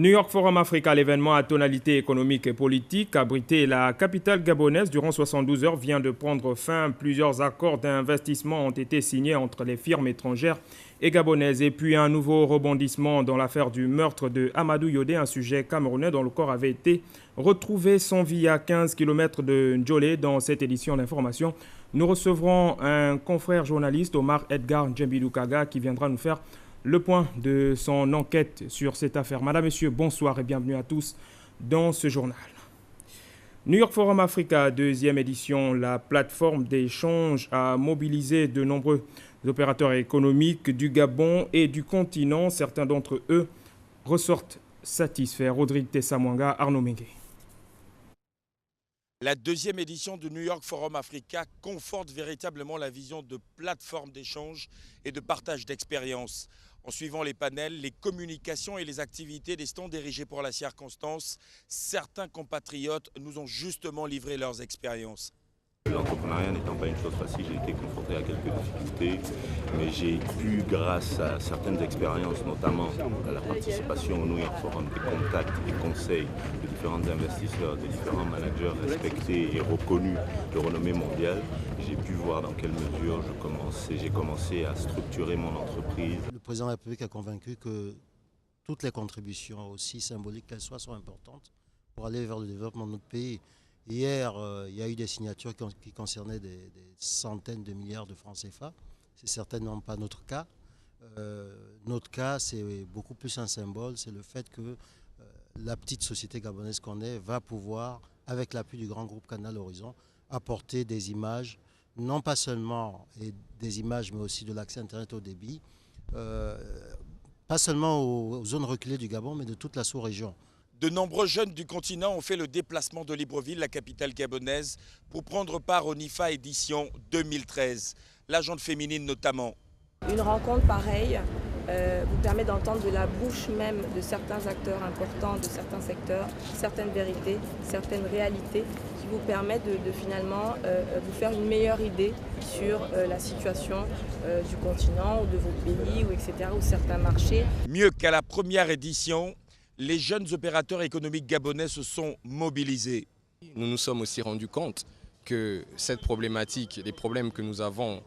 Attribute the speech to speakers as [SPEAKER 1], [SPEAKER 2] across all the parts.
[SPEAKER 1] New York Forum Africa, l'événement à tonalité économique et politique, abrité la capitale gabonaise durant 72 heures, vient de prendre fin. Plusieurs accords d'investissement ont été signés entre les firmes étrangères et gabonaises. Et puis un nouveau rebondissement dans l'affaire du meurtre de Amadou Yodé, un sujet camerounais dont le corps avait été retrouvé sans vie à 15 km de Ndjolé. Dans cette édition d'information, nous recevrons un confrère journaliste, Omar Edgar Djembidoukaga, qui viendra nous faire le point de son enquête sur cette affaire. Madame, Messieurs, bonsoir et bienvenue à tous dans ce journal. New York Forum Africa, deuxième édition, la plateforme d'échange a mobilisé de nombreux opérateurs économiques du Gabon et du continent. Certains d'entre eux ressortent satisfaits. Rodrigue Tessamwanga, Arnaud Mengue.
[SPEAKER 2] La deuxième édition du New York Forum Africa conforte véritablement la vision de plateforme d'échange et de partage d'expériences. En suivant les panels, les communications et les activités des stands dirigés pour la circonstance, certains compatriotes nous ont justement livré leurs expériences.
[SPEAKER 3] L'entrepreneuriat n'étant pas une chose facile, j'ai été confronté à quelques difficultés, mais j'ai pu, grâce à certaines expériences, notamment à la participation au New York Forum, des contacts, des conseils de différents investisseurs, de différents managers respectés et reconnus de renommée mondiale, j'ai pu voir dans quelle mesure j'ai commencé à structurer mon entreprise.
[SPEAKER 4] Le président de la République a convaincu que toutes les contributions, aussi symboliques qu'elles soient, sont importantes pour aller vers le développement de notre pays. Hier, il y a eu des signatures qui concernaient des centaines de milliards de francs CFA. Ce n'est certainement pas notre cas. Notre cas, c'est beaucoup plus un symbole. C'est le fait que la petite société gabonaise qu'on est va pouvoir, avec l'appui du grand groupe Canal Horizon, apporter des images, non pas seulement des images, mais aussi de l'accès Internet au débit, pas seulement aux zones reculées du Gabon, mais de toute la sous-région.
[SPEAKER 2] De nombreux jeunes du continent ont fait le déplacement de Libreville, la capitale gabonaise, pour prendre part au NIFA édition 2013. L'agente féminine notamment.
[SPEAKER 5] Une rencontre pareille vous permet d'entendre de la bouche même de certains acteurs importants, de certains secteurs, certaines vérités, certaines réalités qui vous permettent de finalement vous faire une meilleure idée sur la situation du continent ou de vos pays, ou etc., ou certains marchés.
[SPEAKER 2] Mieux qu'à la première édition, les jeunes opérateurs économiques gabonais se sont mobilisés.
[SPEAKER 6] Nous nous sommes aussi rendus compte que cette problématique, les problèmes que nous avons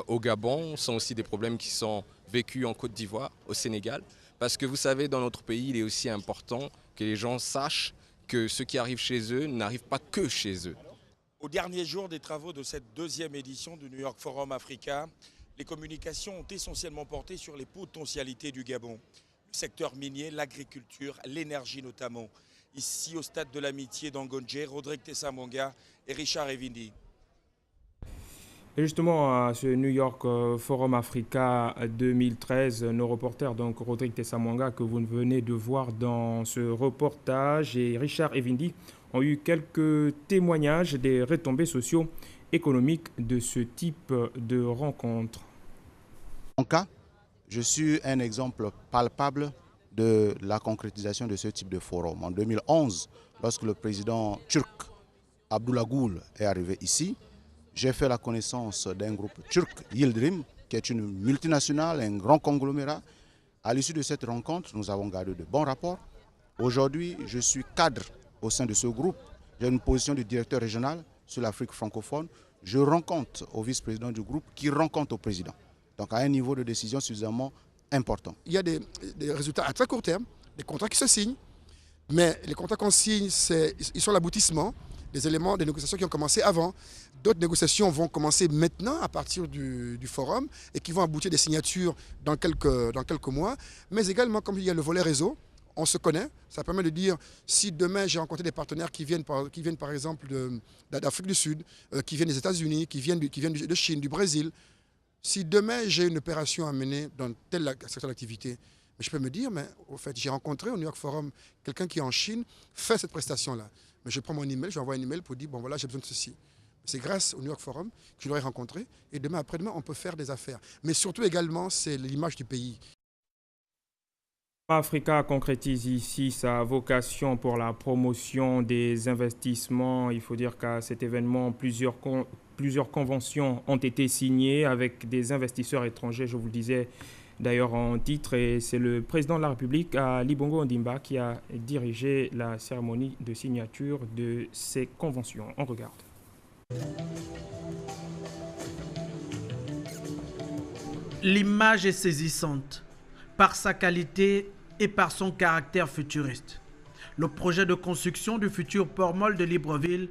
[SPEAKER 6] au Gabon sont aussi des problèmes qui sont vécus en Côte d'Ivoire, au Sénégal. Parce que vous savez, dans notre pays, il est aussi important que les gens sachent que ce qui arrive chez eux n'arrive pas que chez eux.
[SPEAKER 2] Au dernier jour des travaux de cette deuxième édition du New York Forum Africa, les communications ont essentiellement porté sur les potentialités du Gabon. Le secteur minier, l'agriculture, l'énergie notamment. Ici au stade de l'amitié d'Angonje, Rodrigue Tessamwanga et Richard Evindi.
[SPEAKER 1] Et justement, à ce New York Forum Africa 2013, nos reporters, donc Rodrigue Tessamwanga, que vous venez de voir dans ce reportage, et Richard Evindi, ont eu quelques témoignages des retombées socio-économiques de ce type de rencontre.
[SPEAKER 7] En cas, je suis un exemple palpable de la concrétisation de ce type de forum. En 2011, lorsque le président turc Abdullah Gül est arrivé ici, j'ai fait la connaissance d'un groupe turc, Yildirim, qui est une multinationale, un grand conglomérat. À l'issue de cette rencontre, nous avons gardé de bons rapports. Aujourd'hui, je suis cadre au sein de ce groupe. J'ai une position de directeur régional sur l'Afrique francophone. Je rencontre au vice-président du groupe qui rencontre au président. Donc à un niveau de décision suffisamment important.
[SPEAKER 8] Il y a des résultats à très court terme, des contrats qui se signent, mais les contrats qu'on signe, ils sont l'aboutissement des éléments des négociations qui ont commencé avant. D'autres négociations vont commencer maintenant à partir du forum et qui vont aboutir à des signatures dans quelques mois. Mais également, comme il y a le volet réseau, on se connaît. Ça permet de dire, si demain j'ai rencontré des partenaires qui viennent par exemple d'Afrique du Sud, qui viennent des États-Unis, qui viennent de Chine, du Brésil, si demain j'ai une opération à mener dans tel secteur d'activité, je peux me dire, mais au fait, j'ai rencontré au New York Forum quelqu'un qui est en Chine, fait cette prestation-là. Mais je prends mon email, je lui envoie un email pour dire, bon voilà, j'ai besoin de ceci. C'est grâce au New York Forum que je l'aurai rencontré et demain, après-demain, on peut faire des affaires. Mais surtout également, c'est l'image du pays.
[SPEAKER 1] Africa concrétise ici sa vocation pour la promotion des investissements. Il faut dire qu'à cet événement, plusieurs conventions ont été signées avec des investisseurs étrangers, je vous le disais D'ailleurs, en titre, c'est le président de la République, Ali Bongo Ondimba, qui a dirigé la cérémonie de signature de ces conventions. On regarde.
[SPEAKER 9] L'image est saisissante par sa qualité et par son caractère futuriste. Le projet de construction du futur port molle de Libreville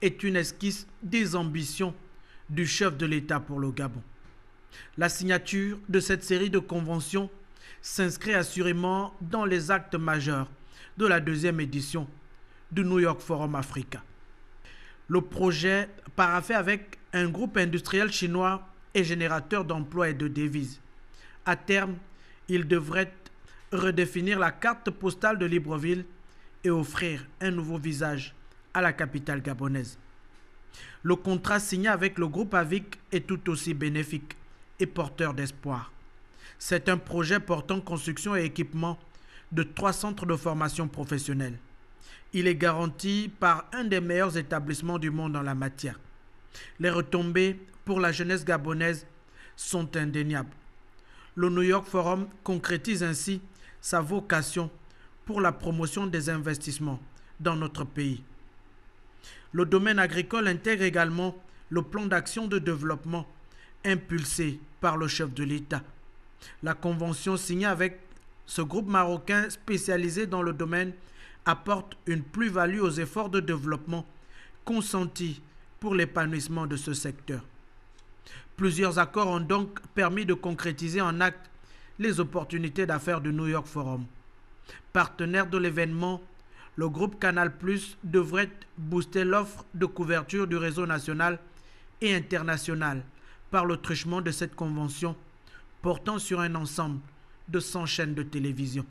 [SPEAKER 9] est une esquisse des ambitions du chef de l'État pour le Gabon. La signature de cette série de conventions s'inscrit assurément dans les actes majeurs de la deuxième édition du New York Forum Africa. Le projet, paraphé avec un groupe industriel chinois, est générateur d'emplois et de devises. À terme, il devrait redéfinir la carte postale de Libreville et offrir un nouveau visage à la capitale gabonaise. Le contrat signé avec le groupe AVIC est tout aussi bénéfique et porteur d'espoir. C'est un projet portant construction et équipement de 3 centres de formation professionnelle. Il est garanti par un des meilleurs établissements du monde en la matière. Les retombées pour la jeunesse gabonaise sont indéniables. Le New York Forum concrétise ainsi sa vocation pour la promotion des investissements dans notre pays. Le domaine agricole intègre également le plan d'action de développement impulsé par le chef de l'État. La convention signée avec ce groupe marocain spécialisé dans le domaine apporte une plus-value aux efforts de développement consentis pour l'épanouissement de ce secteur. Plusieurs accords ont donc permis de concrétiser en actes les opportunités d'affaires du New York Forum. Partenaire de l'événement, le groupe Canal+ devrait booster l'offre de couverture du réseau national et international par le truchement de cette convention portant sur un ensemble de 100 chaînes de télévision.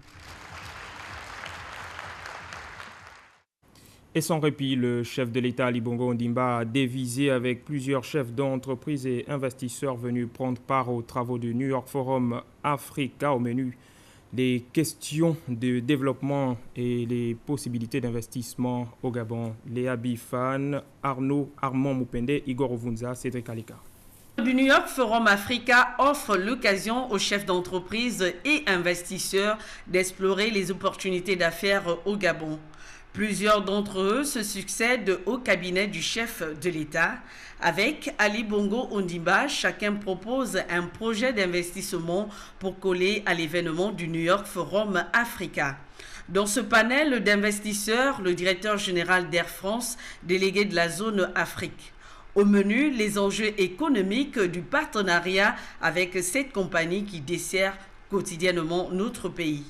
[SPEAKER 1] Et sans répit, le chef de l'État, Ali Bongo Ondimba, a dévisé avec plusieurs chefs d'entreprise et investisseurs venus prendre part aux travaux du New York Forum Africa. Au menu, des questions de développement et les possibilités d'investissement au Gabon. Léa Bifan, Arnaud Armand Moupende, Igor Ovunza, Cédric Alika.
[SPEAKER 10] Le New York Forum Africa offre l'occasion aux chefs d'entreprise et investisseurs d'explorer les opportunités d'affaires au Gabon. Plusieurs d'entre eux se succèdent au cabinet du chef de l'État. Avec Ali Bongo Ondimba, chacun propose un projet d'investissement pour coller à l'événement du New York Forum Africa. Dans ce panel d'investisseurs, le directeur général d'Air France, délégué de la zone Afrique. Au menu, les enjeux économiques du partenariat avec cette compagnie qui dessert quotidiennement notre pays.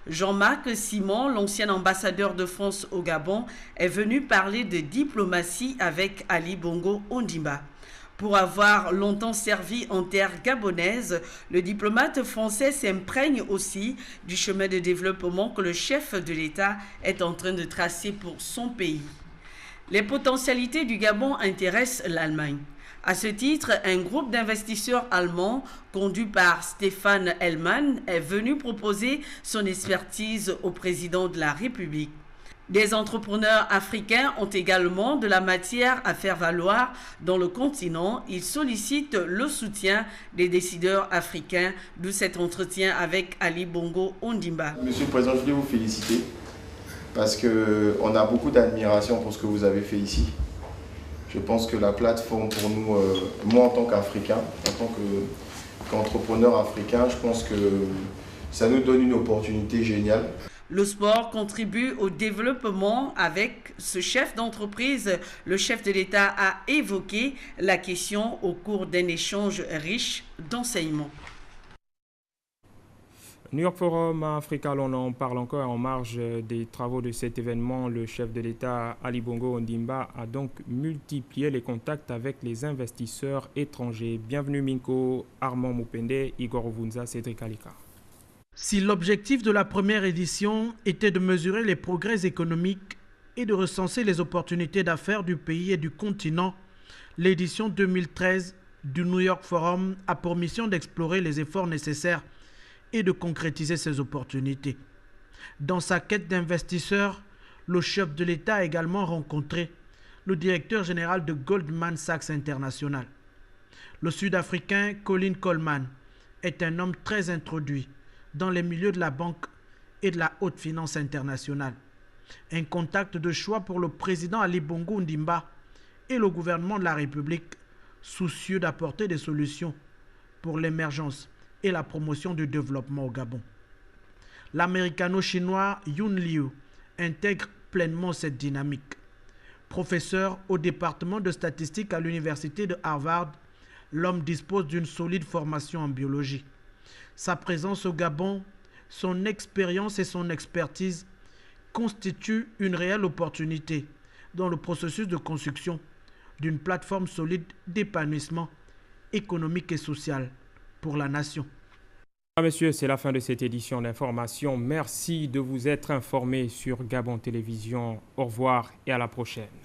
[SPEAKER 10] Jean-Marc Simon, l'ancien ambassadeur de France au Gabon, est venu parler de diplomatie avec Ali Bongo Ondimba. Pour avoir longtemps servi en terre gabonaise, le diplomate français s'imprègne aussi du chemin de développement que le chef de l'État est en train de tracer pour son pays. Les potentialités du Gabon intéressent l'Allemagne. À ce titre, un groupe d'investisseurs allemands conduit par Stéphane Hellmann est venu proposer son expertise au président de la République. Des entrepreneurs africains ont également de la matière à faire valoir dans le continent. Ils sollicitent le soutien des décideurs africains, d'où cet entretien avec Ali Bongo Ondimba.
[SPEAKER 11] Monsieur le Président, je voulais vous féliciter parce qu'on a beaucoup d'admiration pour ce que vous avez fait ici. Je pense que la plateforme pour nous, moi en tant qu'Africain, en tant qu'entrepreneur africain, je pense que ça nous donne une opportunité géniale.
[SPEAKER 10] Le sport contribue au développement. Avec ce chef d'entreprise, le chef de l'État a évoqué la question au cours d'un échange riche d'enseignements.
[SPEAKER 1] New York Forum Africa, on en parle encore en marge des travaux de cet événement. Le chef de l'État, Ali Bongo Ondimba, a donc multiplié les contacts avec les investisseurs étrangers. Bienvenue Minko, Armand Moupende, Igor Ovunza, Cédric Alika.
[SPEAKER 9] Si l'objectif de la première édition était de mesurer les progrès économiques et de recenser les opportunités d'affaires du pays et du continent, l'édition 2013 du New York Forum a pour mission d'explorer les efforts nécessaires et de concrétiser ces opportunités. Dans sa quête d'investisseurs, le chef de l'État a également rencontré le directeur général de Goldman Sachs International. Le Sud-Africain Colin Coleman est un homme très introduit dans les milieux de la banque et de la haute finance internationale. Un contact de choix pour le président Ali Bongo Ondimba et le gouvernement de la République, soucieux d'apporter des solutions pour l'émergence et la promotion du développement au Gabon. L'américano-chinois Yun Liu intègre pleinement cette dynamique. Professeur au département de statistique à l'université de Harvard, l'homme dispose d'une solide formation en biologie. Sa présence au Gabon, son expérience et son expertise constituent une réelle opportunité dans le processus de construction d'une plateforme solide d'épanouissement économique et social pour la nation.
[SPEAKER 1] Messieurs, c'est la fin de cette édition d'information. Merci de vous être informés sur Gabon Télévision. Au revoir et à la prochaine.